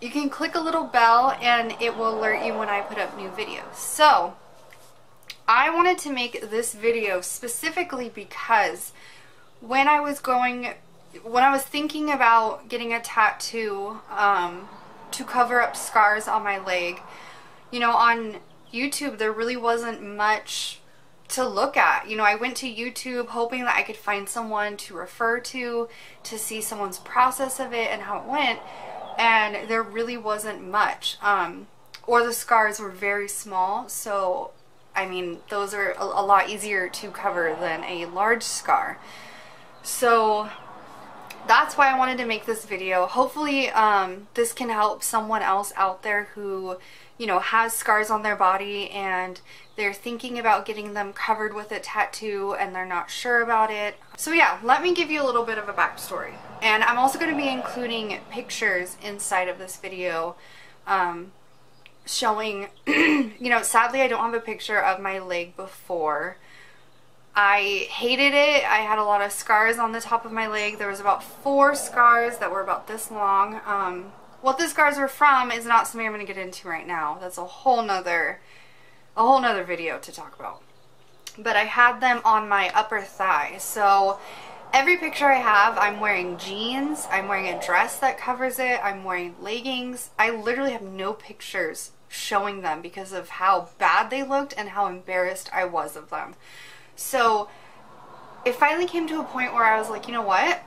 you can click a little bell and it will alert you when I put up new videos. So I wanted to make this video specifically because when I was thinking about getting a tattoo to cover up scars on my leg, you know, on YouTube there really wasn't much to look at. You know, I went to YouTube hoping that I could find someone to refer to see someone's process of it and how it went, and there really wasn't much. Or the scars were very small, so I mean those are a lot easier to cover than a large scar. So that's why I wanted to make this video. Hopefully this can help someone else out there who, you know, has scars on their body and they're thinking about getting them covered with a tattoo and they're not sure about it. So yeah, let me give you a little bit of a backstory. And I'm also going to be including pictures inside of this video showing, you know, sadly I don't have a picture of my leg before. I hated it. I had a lot of scars on the top of my leg. There was about 4 scars that were about this long. What the scars were from is not something I'm going to get into right now. That's a whole nother video to talk about. But I had them on my upper thigh. So every picture I have, I'm wearing jeans, I'm wearing a dress that covers it, I'm wearing leggings. I literally have no pictures showing them because of how bad they looked and how embarrassed I was of them. So it finally came to a point where I was like, you know what?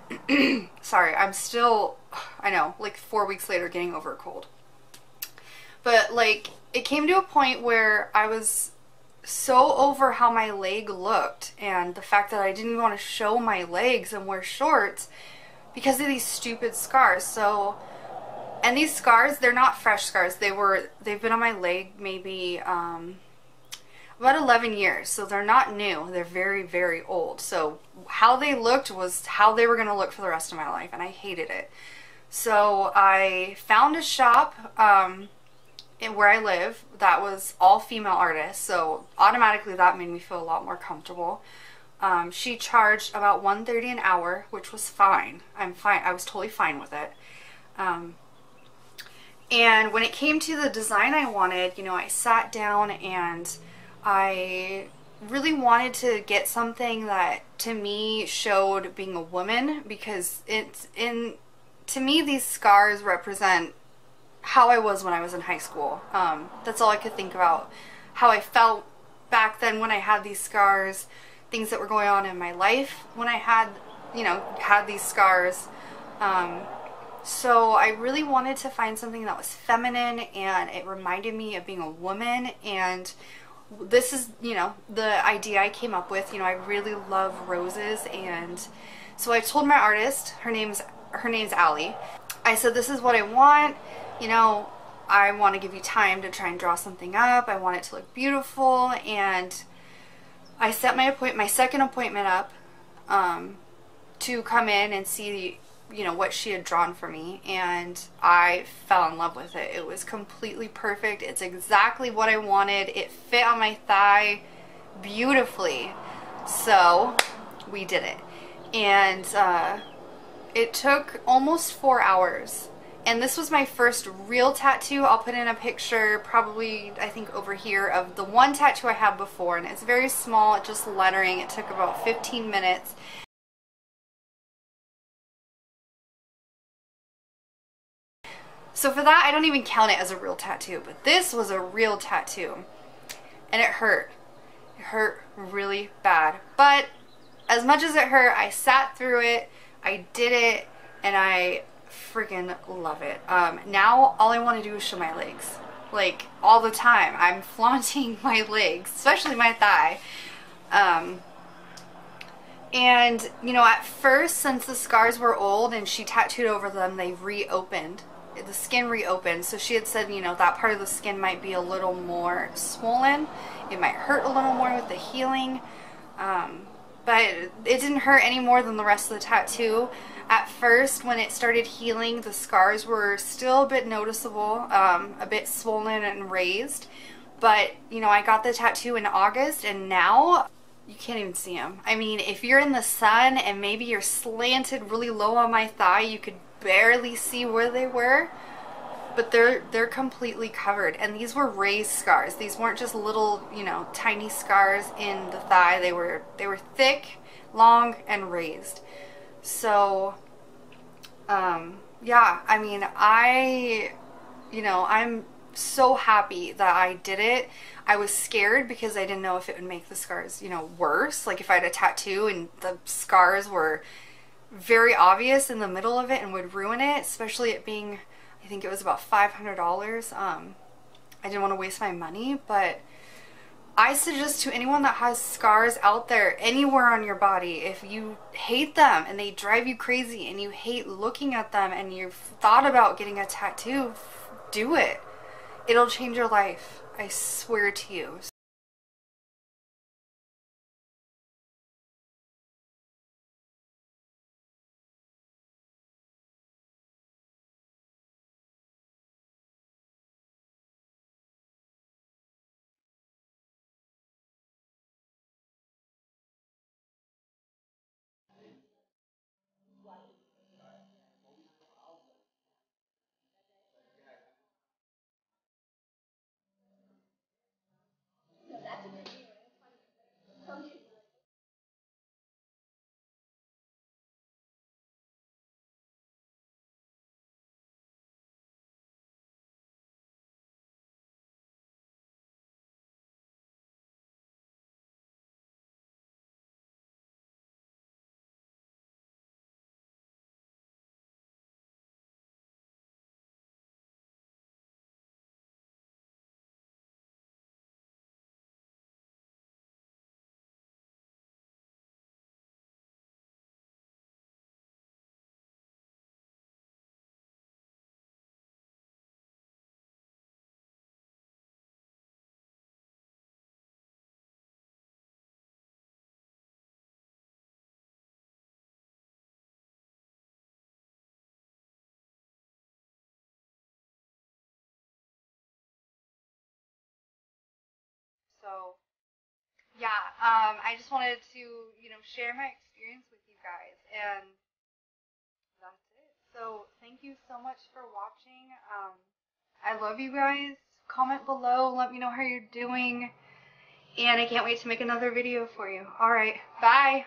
Sorry, I'm still, I know, like 4 weeks later getting over a cold. But like, it came to a point where I was so over how my leg looked and the fact that I didn't even want to show my legs and wear shorts because of these stupid scars. So, and these scars, they're not fresh scars. They've been on my leg maybe, about 11 years, so they're not new. They're very, very old. So how they looked was how they were going to look for the rest of my life, and I hated it. So I found a shop where I live that was all female artists, so automatically that made me feel a lot more comfortable. She charged about $1.30 an hour, which was fine. I'm fine. I was totally fine with it. And when it came to the design I wanted, you know, I sat down and I really wanted to get something that to me showed being a woman, because to me these scars represent how I was when I was in high school. That's all I could think about, how I felt back then when I had these scars, things that were going on in my life when I had, you know, had these scars. So I really wanted to find something that was feminine and it reminded me of being a woman, and this is, you know, the idea I came up with. You know, I really love roses, and so I told my artist, her name's Allie. I said, this is what I want, you know, I want to give you time to try and draw something up. I want it to look beautiful. And I set my second appointment up to come in and see, you know, what she had drawn for me, and I fell in love with it. It was completely perfect. It's exactly what I wanted. It fit on my thigh beautifully. So we did it. And it took almost 4 hours. And this was my first real tattoo. I'll put in a picture, probably, I think over here, of the one tattoo I had before. And it's very small, just lettering. It took about 15 minutes. So for that, I don't even count it as a real tattoo, but this was a real tattoo, and it hurt. It hurt really bad, but as much as it hurt, I sat through it, I did it, and I freaking love it. Now all I want to do is show my legs, like all the time. I'm flaunting my legs, especially my thigh. And you know, at first, since the scars were old and she tattooed over them, they reopened. The skin reopened, so she had said, you know, that part of the skin might be a little more swollen. It might hurt a little more with the healing, but it didn't hurt any more than the rest of the tattoo. At first, when it started healing, the scars were still a bit noticeable, a bit swollen and raised, but you know, I got the tattoo in August, and now you can't even see them. I mean, if you're in the sun and maybe you're slanted really low on my thigh, you could barely see where they were. but they're completely covered. And these were raised scars. These weren't just little, you know, tiny scars in the thigh. They were thick, long, and raised. So yeah, I mean, I'm so happy that I did it. I was scared because I didn't know if it would make the scars, you know, worse. Like if I had a tattoo and the scars were very obvious in the middle of it and would ruin it, especially it being, I think it was about $500. I didn't want to waste my money, but I suggest to anyone that has scars out there anywhere on your body, if you hate them and they drive you crazy and you hate looking at them and you've thought about getting a tattoo, do it. It'll change your life. I swear to you. So yeah, I just wanted to, you know, share my experience with you guys, and that's it. So thank you so much for watching. I love you guys. Comment below, let me know how you're doing, and I can't wait to make another video for you. All right, bye.